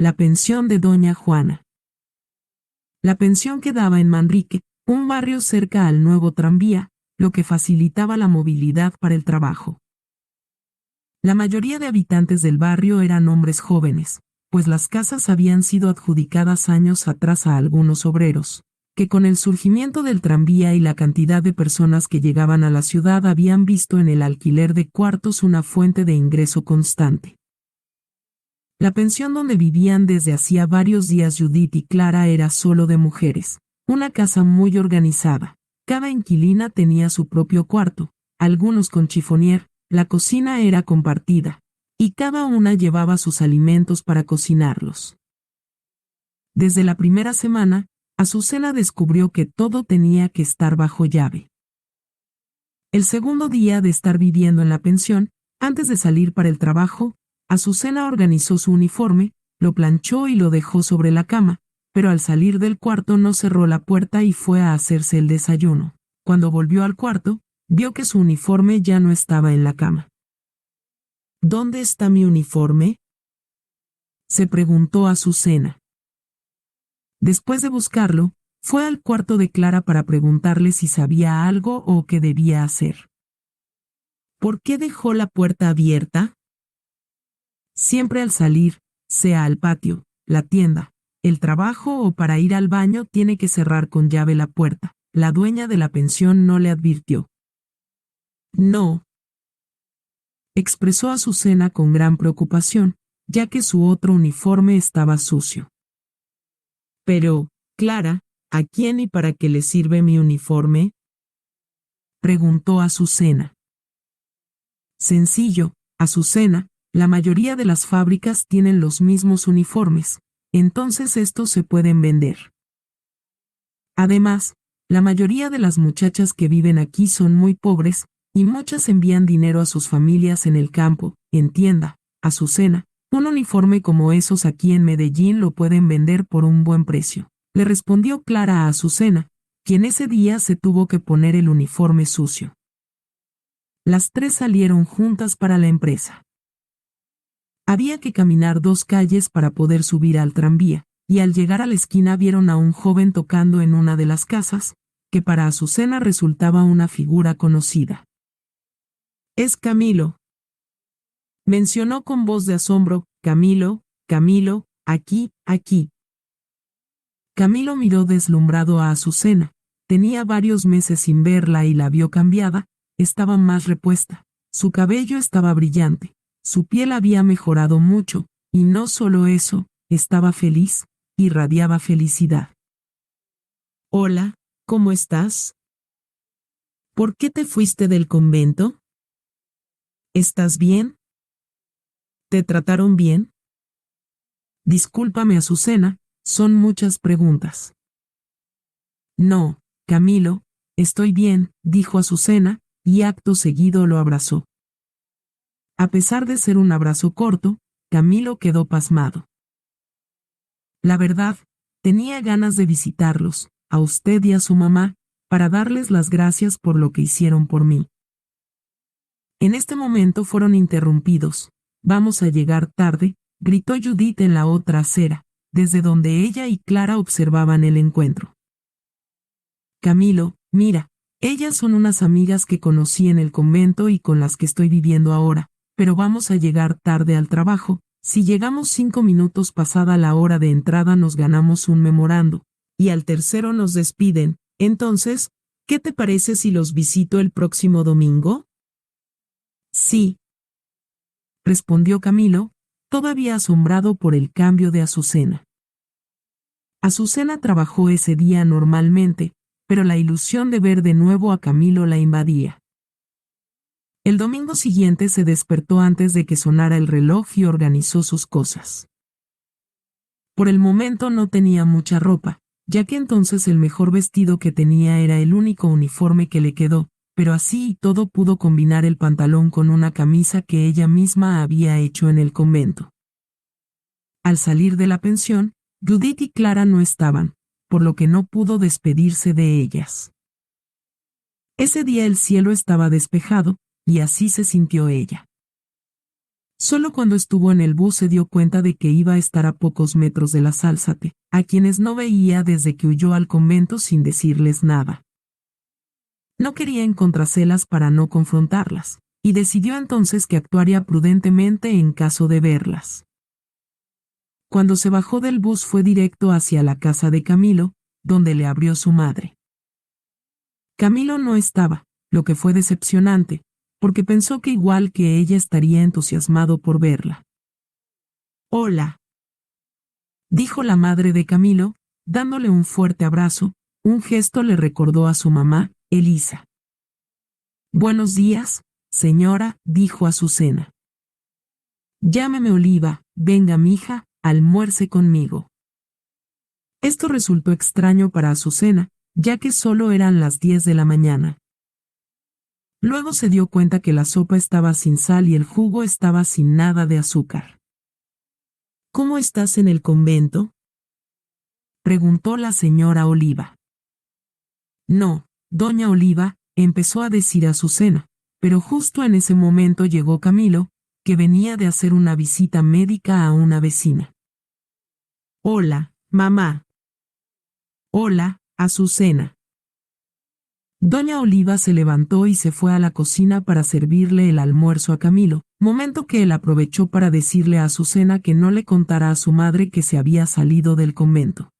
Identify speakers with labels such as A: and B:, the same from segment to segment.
A: la pensión de doña Juana. La pensión quedaba en Manrique, un barrio cerca al nuevo tranvía, lo que facilitaba la movilidad para el trabajo. La mayoría de habitantes del barrio eran hombres jóvenes, pues las casas habían sido adjudicadas años atrás a algunos obreros, que con el surgimiento del tranvía y la cantidad de personas que llegaban a la ciudad habían visto en el alquiler de cuartos una fuente de ingreso constante. La pensión donde vivían desde hacía varios días Judith y Clara era solo de mujeres, una casa muy organizada. Cada inquilina tenía su propio cuarto, algunos con chifonier, la cocina era compartida, y cada una llevaba sus alimentos para cocinarlos. Desde la primera semana, Azucena descubrió que todo tenía que estar bajo llave. El segundo día de estar viviendo en la pensión, antes de salir para el trabajo, Azucena organizó su uniforme, lo planchó y lo dejó sobre la cama, pero al salir del cuarto no cerró la puerta y fue a hacerse el desayuno. Cuando volvió al cuarto, vio que su uniforme ya no estaba en la cama. ¿Dónde está mi uniforme?, se preguntó Azucena. Después de buscarlo, fue al cuarto de Clara para preguntarle si sabía algo o qué debía hacer. ¿Por qué dejó la puerta abierta? Siempre al salir, sea al patio, la tienda, el trabajo o para ir al baño, tiene que cerrar con llave la puerta. La dueña de la pensión no le advirtió. No, expresó Azucena con gran preocupación, ya que su otro uniforme estaba sucio. Pero, Clara, ¿a quién y para qué le sirve mi uniforme?, preguntó Azucena. Sencillo, Azucena, la mayoría de las fábricas tienen los mismos uniformes, entonces estos se pueden vender. Además, la mayoría de las muchachas que viven aquí son muy pobres, y muchas envían dinero a sus familias en el campo. Entienda, Azucena, un uniforme como esos aquí en Medellín lo pueden vender por un buen precio, le respondió Clara a Azucena, quien ese día se tuvo que poner el uniforme sucio. Las tres salieron juntas para la empresa. Había que caminar 2 calles para poder subir al tranvía, y al llegar a la esquina vieron a un joven tocando en una de las casas, que para Azucena resultaba una figura conocida. «Es Camilo», mencionó con voz de asombro. «Camilo, Camilo, aquí, aquí». Camilo miró deslumbrado a Azucena. Tenía varios meses sin verla y la vio cambiada, estaba más repuesta, su cabello estaba brillante, su piel había mejorado mucho, y no solo eso, estaba feliz, irradiaba felicidad. «Hola, ¿cómo estás? ¿Por qué te fuiste del convento? ¿Estás bien? ¿Te trataron bien?» «Discúlpame, Azucena, son muchas preguntas». «No, Camilo, estoy bien», dijo Azucena, y acto seguido lo abrazó. A pesar de ser un abrazo corto, Camilo quedó pasmado. «La verdad, tenía ganas de visitarlos, a usted y a su mamá, para darles las gracias por lo que hicieron por mí». En este momento fueron interrumpidos. «Vamos a llegar tarde», gritó Judith en la otra acera, desde donde ella y Clara observaban el encuentro. «Camilo, mira, ellas son unas amigas que conocí en el convento y con las que estoy viviendo ahora, pero vamos a llegar tarde al trabajo. Si llegamos 5 minutos pasada la hora de entrada nos ganamos un memorando, y al tercero nos despiden. Entonces, ¿qué te parece si los visito el próximo domingo?» «Sí», respondió Camilo, todavía asombrado por el cambio de Azucena. Azucena trabajó ese día normalmente, pero la ilusión de ver de nuevo a Camilo la invadía. El domingo siguiente se despertó antes de que sonara el reloj y organizó sus cosas. Por el momento no tenía mucha ropa, ya que entonces el mejor vestido que tenía era el único uniforme que le quedó, pero así y todo pudo combinar el pantalón con una camisa que ella misma había hecho en el convento. Al salir de la pensión, Judith y Clara no estaban, por lo que no pudo despedirse de ellas. Ese día el cielo estaba despejado, y así se sintió ella. Solo cuando estuvo en el bus se dio cuenta de que iba a estar a pocos metros de las Álzate, a quienes no veía desde que huyó al convento sin decirles nada. No quería encontrárselas para no confrontarlas, y decidió entonces que actuaría prudentemente en caso de verlas. Cuando se bajó del bus fue directo hacia la casa de Camilo, donde le abrió su madre. Camilo no estaba, lo que fue decepcionante, porque pensó que igual que ella estaría entusiasmado por verla. «Hola», dijo la madre de Camilo, dándole un fuerte abrazo. Un gesto le recordó a su mamá, Elisa. «Buenos días, señora», dijo Azucena. «Llámeme Oliva, venga mija, almuerce conmigo». Esto resultó extraño para Azucena, ya que solo eran las 10 de la mañana. Luego se dio cuenta que la sopa estaba sin sal y el jugo estaba sin nada de azúcar. «¿Cómo estás en el convento?», preguntó la señora Oliva. «No, doña Oliva», empezó a decir Azucena, pero justo en ese momento llegó Camilo, que venía de hacer una visita médica a una vecina. «Hola, mamá». «Hola, Azucena». Doña Oliva se levantó y se fue a la cocina para servirle el almuerzo a Camilo, momento que él aprovechó para decirle a Azucena que no le contara a su madre que se había salido del convento.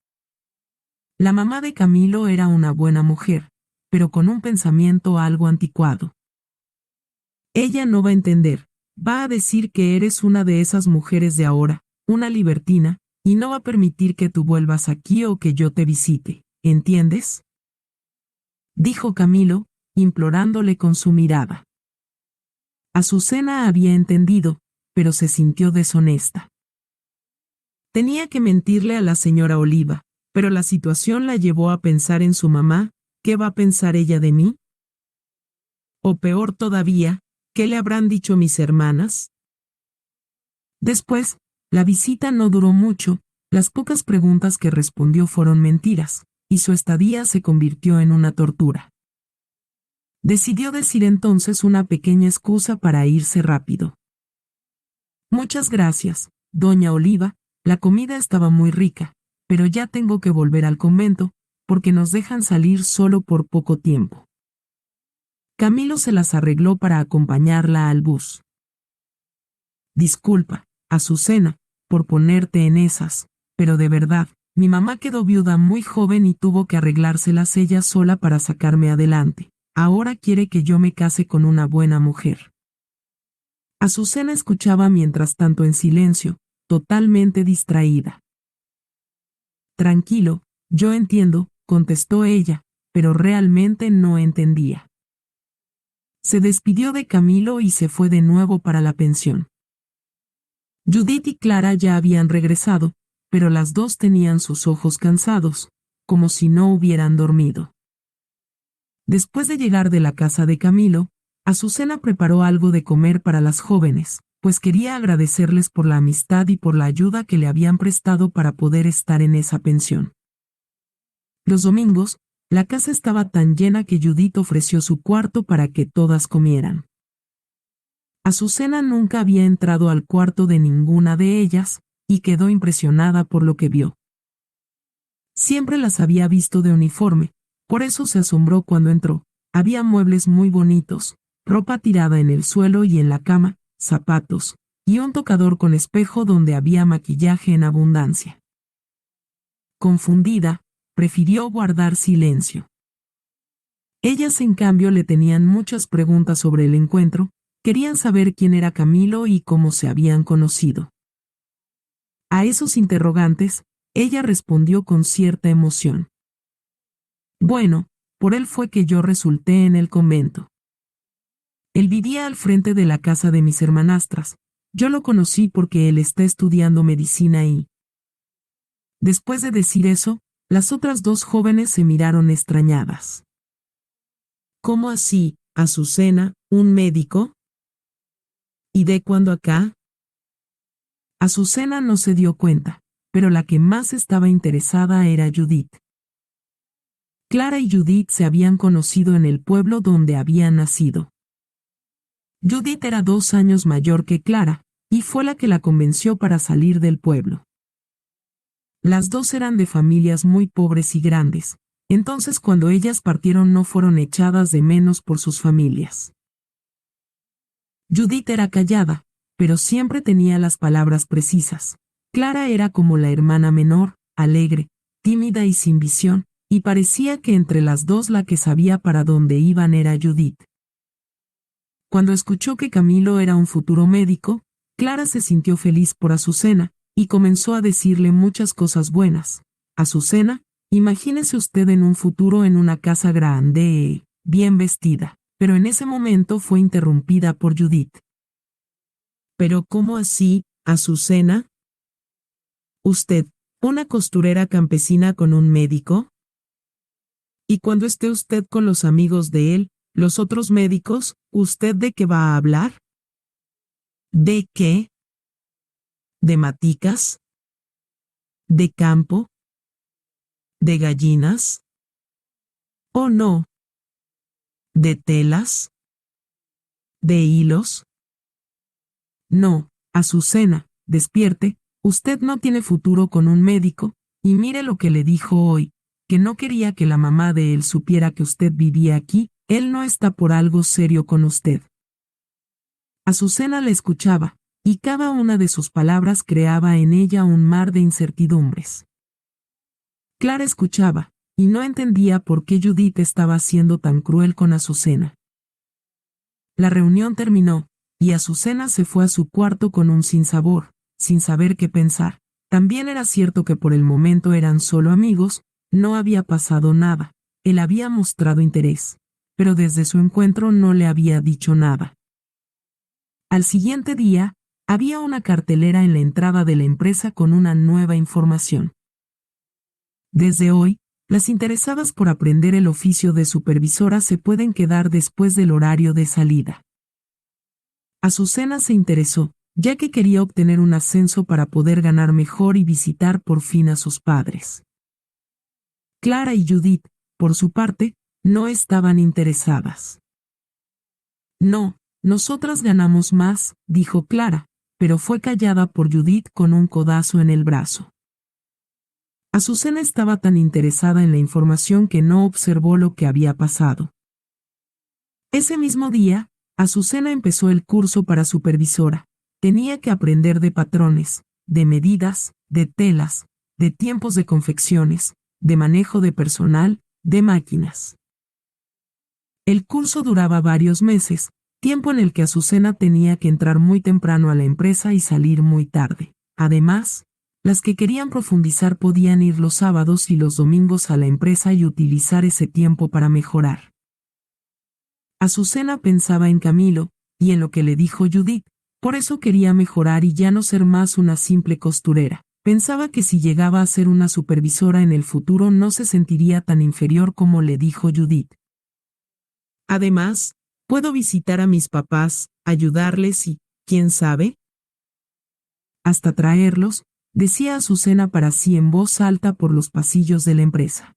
A: La mamá de Camilo era una buena mujer, pero con un pensamiento algo anticuado. «Ella no va a entender, va a decir que eres una de esas mujeres de ahora, una libertina, y no va a permitir que tú vuelvas aquí o que yo te visite, ¿entiendes?», dijo Camilo, implorándole con su mirada. Azucena había entendido, pero se sintió deshonesta. Tenía que mentirle a la señora Oliva, pero la situación la llevó a pensar en su mamá. ¿Qué va a pensar ella de mí? O peor todavía, ¿qué le habrán dicho mis hermanas? Después, la visita no duró mucho, las pocas preguntas que respondió fueron mentiras, y su estadía se convirtió en una tortura. Decidió decir entonces una pequeña excusa para irse rápido. «Muchas gracias, doña Oliva, la comida estaba muy rica, pero ya tengo que volver al convento, porque nos dejan salir solo por poco tiempo». Camilo se las arregló para acompañarla al bus. «Disculpa, Azucena, por ponerte en esas, pero de verdad, mi mamá quedó viuda muy joven y tuvo que arreglárselas ella sola para sacarme adelante. Ahora quiere que yo me case con una buena mujer». Azucena escuchaba mientras tanto en silencio, totalmente distraída. «Tranquilo, yo entiendo», contestó ella, pero realmente no entendía. Se despidió de Camilo y se fue de nuevo para la pensión. Judith y Clara ya habían regresado, pero las dos tenían sus ojos cansados, como si no hubieran dormido. Después de llegar de la casa de Camilo, Azucena preparó algo de comer para las jóvenes, pues quería agradecerles por la amistad y por la ayuda que le habían prestado para poder estar en esa pensión. Los domingos, la casa estaba tan llena que Judith ofreció su cuarto para que todas comieran. Azucena nunca había entrado al cuarto de ninguna de ellas, y quedó impresionada por lo que vio. Siempre las había visto de uniforme, por eso se asombró cuando entró. Había muebles muy bonitos, ropa tirada en el suelo y en la cama, zapatos, y un tocador con espejo donde había maquillaje en abundancia. Confundida, prefirió guardar silencio. Ellas, en cambio, le tenían muchas preguntas sobre el encuentro, querían saber quién era Camilo y cómo se habían conocido. A esos interrogantes, ella respondió con cierta emoción. «Bueno, por él fue que yo resulté en el convento. Él vivía al frente de la casa de mis hermanastras. Yo lo conocí porque él está estudiando medicina y...». Después de decir eso, las otras dos jóvenes se miraron extrañadas. «¿Cómo así, Azucena, un médico? ¿Y de cuándo acá?». Azucena no se dio cuenta, pero la que más estaba interesada era Judith. Clara y Judith se habían conocido en el pueblo donde habían nacido. Judith era 2 años mayor que Clara, y fue la que la convenció para salir del pueblo. Las dos eran de familias muy pobres y grandes, entonces cuando ellas partieron no fueron echadas de menos por sus familias. Judith era callada, pero siempre tenía las palabras precisas. Clara era como la hermana menor, alegre, tímida y sin visión, y parecía que entre las dos la que sabía para dónde iban era Judith. Cuando escuchó que Camilo era un futuro médico, Clara se sintió feliz por Azucena, y comenzó a decirle muchas cosas buenas. Azucena, imagínese usted en un futuro en una casa grande, bien vestida. Pero en ese momento fue interrumpida por Judith. ¿Pero cómo así, Azucena? ¿Usted, una costurera campesina con un médico? ¿Y cuando esté usted con los amigos de él, los otros médicos, usted de qué va a hablar? ¿De qué? ¿De maticas? ¿De campo? ¿De gallinas? ¿O no? ¿De telas? ¿De hilos? No, Azucena, despierte, usted no tiene futuro con un médico, y mire lo que le dijo hoy, que no quería que la mamá de él supiera que usted vivía aquí, él no está por algo serio con usted. Azucena le escuchaba, y cada una de sus palabras creaba en ella un mar de incertidumbres. Clara escuchaba, y no entendía por qué Judith estaba siendo tan cruel con Azucena. La reunión terminó, y Azucena se fue a su cuarto con un sinsabor, sin saber qué pensar. También era cierto que por el momento eran solo amigos, no había pasado nada, él había mostrado interés, pero desde su encuentro no le había dicho nada. Al siguiente día, había una cartelera en la entrada de la empresa con una nueva información. Desde hoy, las interesadas por aprender el oficio de supervisora se pueden quedar después del horario de salida. Azucena se interesó, ya que quería obtener un ascenso para poder ganar mejor y visitar por fin a sus padres. Clara y Judith, por su parte, no estaban interesadas. No, nosotras ganamos más, dijo Clara, pero fue callada por Judith con un codazo en el brazo. Azucena estaba tan interesada en la información que no observó lo que había pasado. Ese mismo día, Azucena empezó el curso para supervisora. Tenía que aprender de patrones, de medidas, de telas, de tiempos de confecciones, de manejo de personal, de máquinas. El curso duraba varios meses, tiempo en el que Azucena tenía que entrar muy temprano a la empresa y salir muy tarde. Además, las que querían profundizar podían ir los sábados y los domingos a la empresa y utilizar ese tiempo para mejorar. Azucena pensaba en Camilo, y en lo que le dijo Judith, por eso quería mejorar y ya no ser más una simple costurera. Pensaba que si llegaba a ser una supervisora en el futuro no se sentiría tan inferior como le dijo Judith. Además, puedo visitar a mis papás, ayudarles y, ¿quién sabe? Hasta traerlos, decía Azucena para sí en voz alta por los pasillos de la empresa.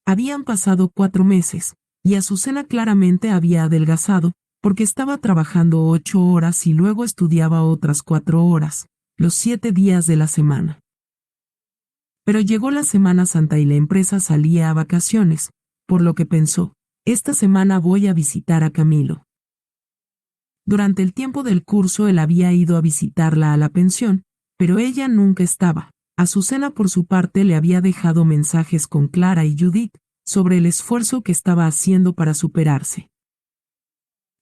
A: Habían pasado 4 meses, y Azucena claramente había adelgazado, porque estaba trabajando 8 horas y luego estudiaba otras 4 horas, los 7 días de la semana. Pero llegó la Semana Santa y la empresa salía a vacaciones, por lo que pensó, esta semana voy a visitar a Camilo. Durante el tiempo del curso él había ido a visitarla a la pensión, pero ella nunca estaba. Azucena por su parte le había dejado mensajes con Clara y Judith sobre el esfuerzo que estaba haciendo para superarse.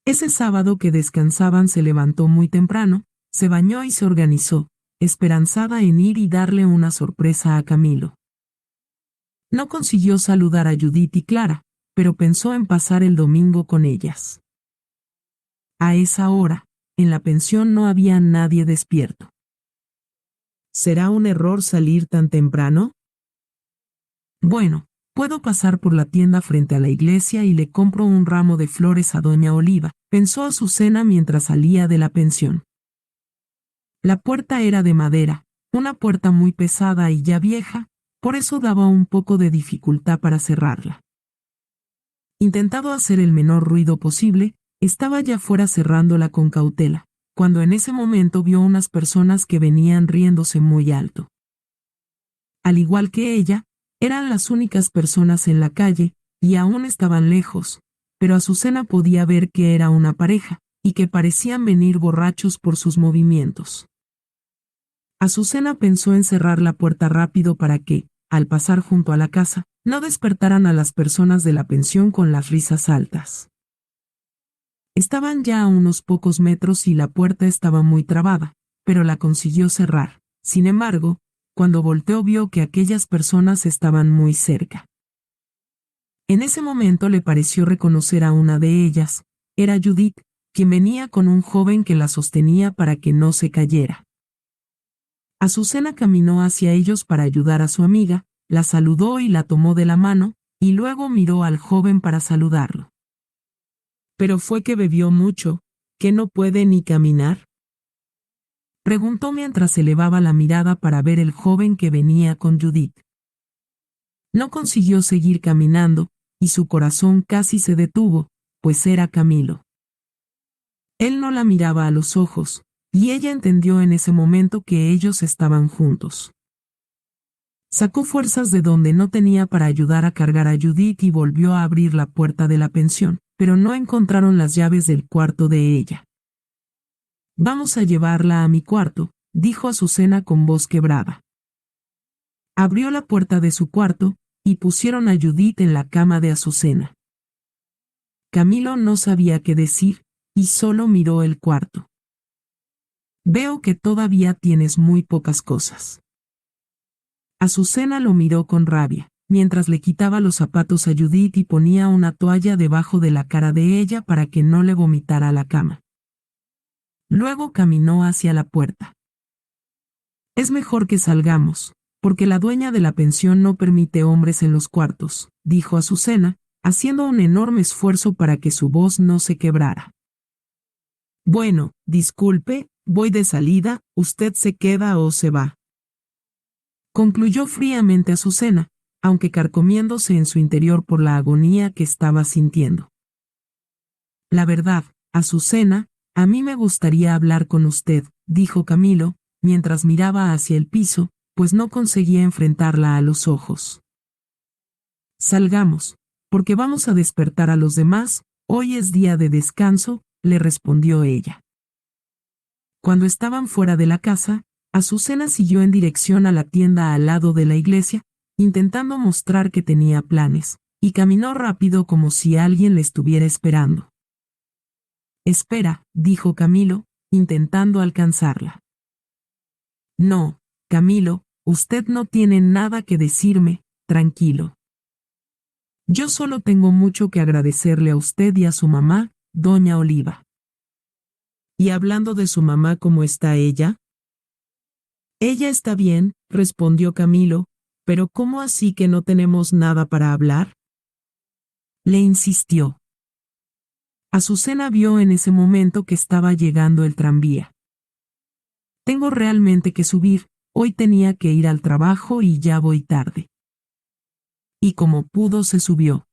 A: Ese sábado que descansaban se levantó muy temprano, se bañó y se organizó, esperanzada en ir y darle una sorpresa a Camilo. No consiguió saludar a Judith y Clara, pero pensó en pasar el domingo con ellas. A esa hora, en la pensión no había nadie despierto. ¿Será un error salir tan temprano? Bueno, puedo pasar por la tienda frente a la iglesia y le compro un ramo de flores a doña Oliva, pensó Azucena mientras salía de la pensión. La puerta era de madera, una puerta muy pesada y ya vieja, por eso daba un poco de dificultad para cerrarla. Intentando hacer el menor ruido posible, estaba ya fuera cerrándola con cautela, cuando en ese momento vio unas personas que venían riéndose muy alto. Al igual que ella, eran las únicas personas en la calle, y aún estaban lejos, pero Azucena podía ver que era una pareja, y que parecían venir borrachos por sus movimientos. Azucena pensó en cerrar la puerta rápido para que, al pasar junto a la casa, no despertaran a las personas de la pensión con las risas altas. Estaban ya a unos pocos metros y la puerta estaba muy trabada, pero la consiguió cerrar. Sin embargo, cuando volteó vio que aquellas personas estaban muy cerca. En ese momento le pareció reconocer a una de ellas. Era Judith, quien venía con un joven que la sostenía para que no se cayera. Azucena caminó hacia ellos para ayudar a su amiga, la saludó y la tomó de la mano, y luego miró al joven para saludarlo. ¿Pero fue que bebió mucho, que no puede ni caminar?, preguntó mientras elevaba la mirada para ver el joven que venía con Judith. No consiguió seguir caminando, y su corazón casi se detuvo, pues era Camilo. Él no la miraba a los ojos, y ella entendió en ese momento que ellos estaban juntos. Sacó fuerzas de donde no tenía para ayudar a cargar a Judith y volvió a abrir la puerta de la pensión, pero no encontraron las llaves del cuarto de ella. «Vamos a llevarla a mi cuarto», dijo Azucena con voz quebrada. Abrió la puerta de su cuarto, y pusieron a Judith en la cama de Azucena. Camilo no sabía qué decir, y solo miró el cuarto. «Veo que todavía tienes muy pocas cosas». Azucena lo miró con rabia, mientras le quitaba los zapatos a Judith y ponía una toalla debajo de la cara de ella para que no le vomitara a la cama. Luego caminó hacia la puerta. «Es mejor que salgamos, porque la dueña de la pensión no permite hombres en los cuartos», dijo Azucena, haciendo un enorme esfuerzo para que su voz no se quebrara. «Bueno, disculpe, voy de salida, ¿usted se queda o se va?», concluyó fríamente Azucena, aunque carcomiéndose en su interior por la agonía que estaba sintiendo. «La verdad, Azucena, a mí me gustaría hablar con usted», dijo Camilo, mientras miraba hacia el piso, pues no conseguía enfrentarla a los ojos. «Salgamos, porque vamos a despertar a los demás, hoy es día de descanso», le respondió ella. Cuando estaban fuera de la casa, Azucena siguió en dirección a la tienda al lado de la iglesia, intentando mostrar que tenía planes, y caminó rápido como si alguien le estuviera esperando. «Espera», dijo Camilo, intentando alcanzarla. «No, Camilo, usted no tiene nada que decirme, tranquilo. Yo solo tengo mucho que agradecerle a usted y a su mamá, doña Oliva». «Y hablando de su mamá, ¿cómo está ella?». «Ella está bien», respondió Camilo, «pero ¿cómo así que no tenemos nada para hablar?», le insistió. Azucena vio en ese momento que estaba llegando el tranvía. «Tengo realmente que subir, hoy tenía que ir al trabajo y ya voy tarde». Y como pudo se subió.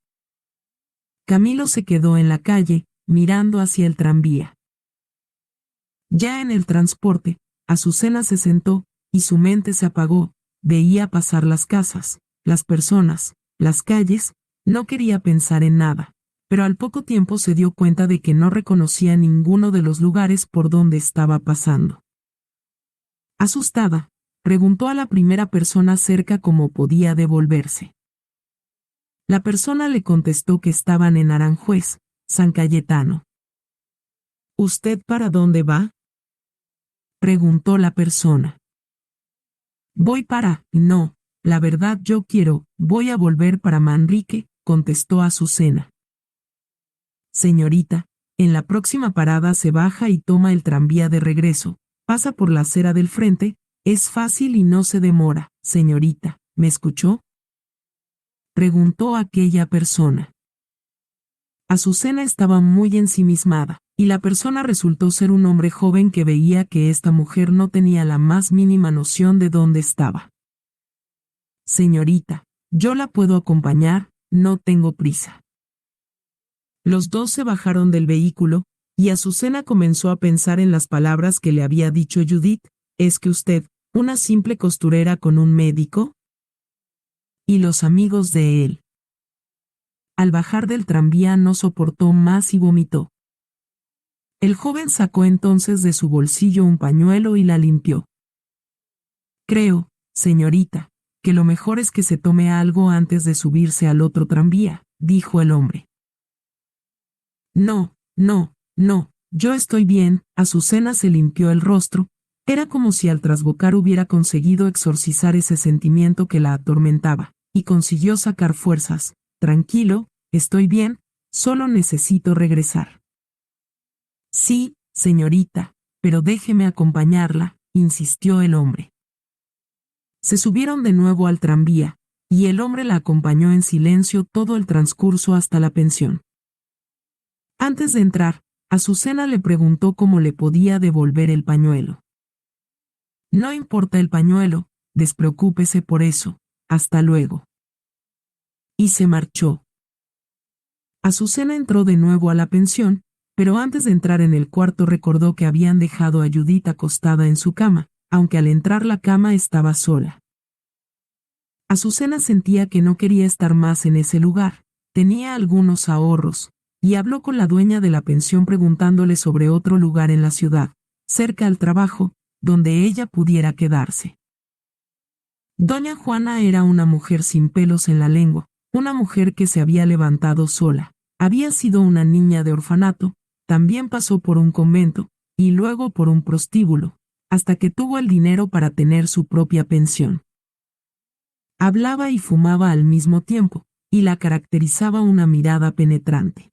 A: Camilo se quedó en la calle, mirando hacia el tranvía. Ya en el transporte, Azucena se sentó, y su mente se apagó, veía pasar las casas, las personas, las calles, no quería pensar en nada, pero al poco tiempo se dio cuenta de que no reconocía ninguno de los lugares por donde estaba pasando. Asustada, preguntó a la primera persona cerca cómo podía devolverse. La persona le contestó que estaban en Aranjuez, San Cayetano. «¿Usted para dónde va?», preguntó la persona. «Voy para, no, la verdad voy a volver para Manrique», contestó Azucena. «Señorita, en la próxima parada se baja y toma el tranvía de regreso, pasa por la acera del frente, es fácil y no se demora, señorita, ¿me escuchó?», preguntó aquella persona. Azucena estaba muy ensimismada, y la persona resultó ser un hombre joven que veía que esta mujer no tenía la más mínima noción de dónde estaba. «Señorita, yo la puedo acompañar, no tengo prisa». Los dos se bajaron del vehículo, Y Azucena comenzó a pensar en las palabras que le había dicho Judith. ¿Es que usted, una simple costurera con un médico? Y los amigos de él. Al bajar del tranvía no soportó más y vomitó. El joven sacó entonces de su bolsillo un pañuelo y la limpió. Creo, señorita, que lo mejor es que se tome algo antes de subirse al otro tranvía, dijo el hombre. No, no, no, yo estoy bien. Azucena se limpió el rostro. Era como si al trasbocar hubiera conseguido exorcizar ese sentimiento que la atormentaba, y consiguió sacar fuerzas. Tranquilo, estoy bien, solo necesito regresar. Sí, señorita, pero déjeme acompañarla, insistió el hombre. Se subieron de nuevo al tranvía, y el hombre la acompañó en silencio todo el transcurso hasta la pensión. Antes de entrar, Azucena le preguntó cómo le podía devolver el pañuelo. No importa el pañuelo, despreocúpese por eso, hasta luego. Y se marchó. Azucena entró de nuevo a la pensión, pero antes de entrar en el cuarto recordó que habían dejado a Judith acostada en su cama, aunque al entrar la cama estaba sola. Azucena sentía que no quería estar más en ese lugar, tenía algunos ahorros, y habló con la dueña de la pensión preguntándole sobre otro lugar en la ciudad, cerca al trabajo, donde ella pudiera quedarse. Doña Juana era una mujer sin pelos en la lengua, una mujer que se había levantado sola, había sido una niña de orfanato, también pasó por un convento, y luego por un prostíbulo, hasta que tuvo el dinero para tener su propia pensión. Hablaba y fumaba al mismo tiempo, y la caracterizaba una mirada penetrante.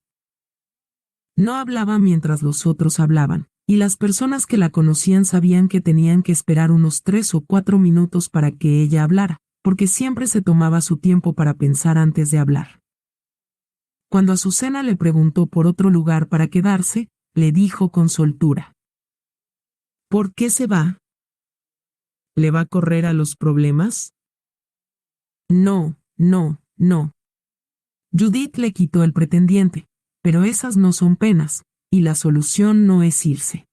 A: No hablaba mientras los otros hablaban, y las personas que la conocían sabían que tenían que esperar unos 3 o 4 minutos para que ella hablara, porque siempre se tomaba su tiempo para pensar antes de hablar. Cuando Azucena le preguntó por otro lugar para quedarse, le dijo con soltura: ¿Por qué se va? ¿Le va a correr a los problemas? No, no, no. Judith le quitó el pretendiente, pero esas no son penas, y la solución no es irse.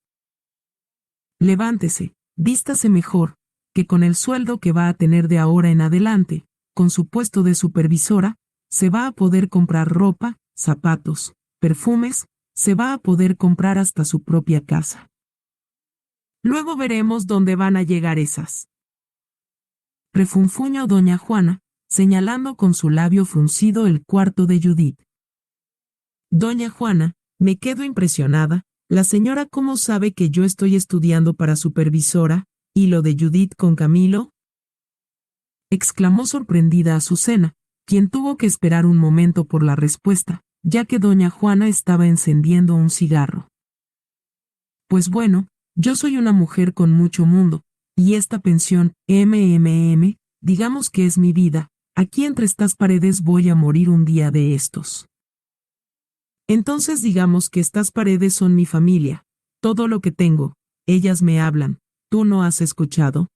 A: Levántese, vístase mejor, que con el sueldo que va a tener de ahora en adelante, con su puesto de supervisora, se va a poder comprar ropa, zapatos, perfumes, se va a poder comprar hasta su propia casa. Luego veremos dónde van a llegar esas. Refunfuñó doña Juana, señalando con su labio fruncido el cuarto de Judith. Doña Juana, me quedo impresionada, la señora cómo sabe que yo estoy estudiando para supervisora, y lo de Judith con Camilo, exclamó sorprendida Azucena, quien tuvo que esperar un momento por la respuesta, ya que doña Juana estaba encendiendo un cigarro. Pues bueno, yo soy una mujer con mucho mundo, y esta pensión, digamos que es mi vida, aquí entre estas paredes voy a morir un día de estos. Entonces digamos que estas paredes son mi familia, todo lo que tengo, ellas me hablan, ¿tú no has escuchado?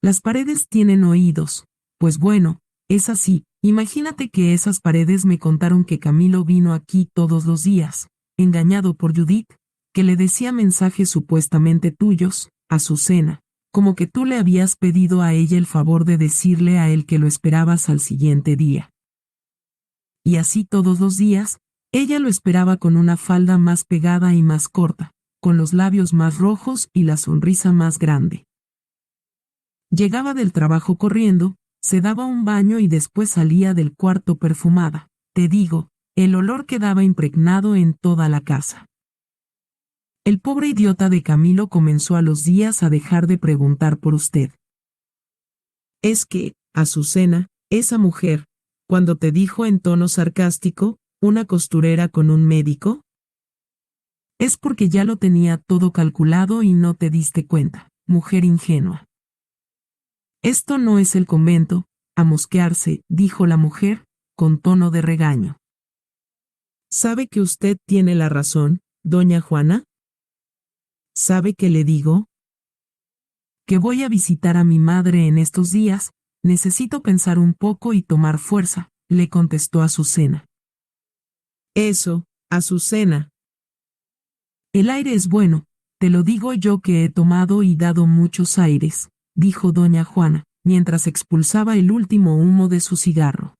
A: Las paredes tienen oídos, pues bueno, es así, imagínate que esas paredes me contaron que Camilo vino aquí todos los días, engañado por Judith, que le decía mensajes supuestamente tuyos, Azucena, como que tú le habías pedido a ella el favor de decirle a él que lo esperabas al siguiente día. Y así todos los días, ella lo esperaba con una falda más pegada y más corta, con los labios más rojos y la sonrisa más grande. Llegaba del trabajo corriendo, se daba un baño y después salía del cuarto perfumada. Te digo, el olor quedaba impregnado en toda la casa. El pobre idiota de Camilo comenzó a los días a dejar de preguntar por usted. Es que, Azucena, esa mujer, cuando te dijo en tono sarcástico, ¿una costurera con un médico? Es porque ya lo tenía todo calculado y no te diste cuenta, mujer ingenua. Esto no es el convento, a mosquearse, dijo la mujer, con tono de regaño. ¿Sabe que usted tiene la razón, doña Juana? ¿Sabe qué le digo? Que voy a visitar a mi madre en estos días, necesito pensar un poco y tomar fuerza, le contestó Azucena. Eso, Azucena. El aire es bueno, te lo digo yo que he tomado y dado muchos aires, dijo doña Juana, mientras expulsaba el último humo de su cigarro.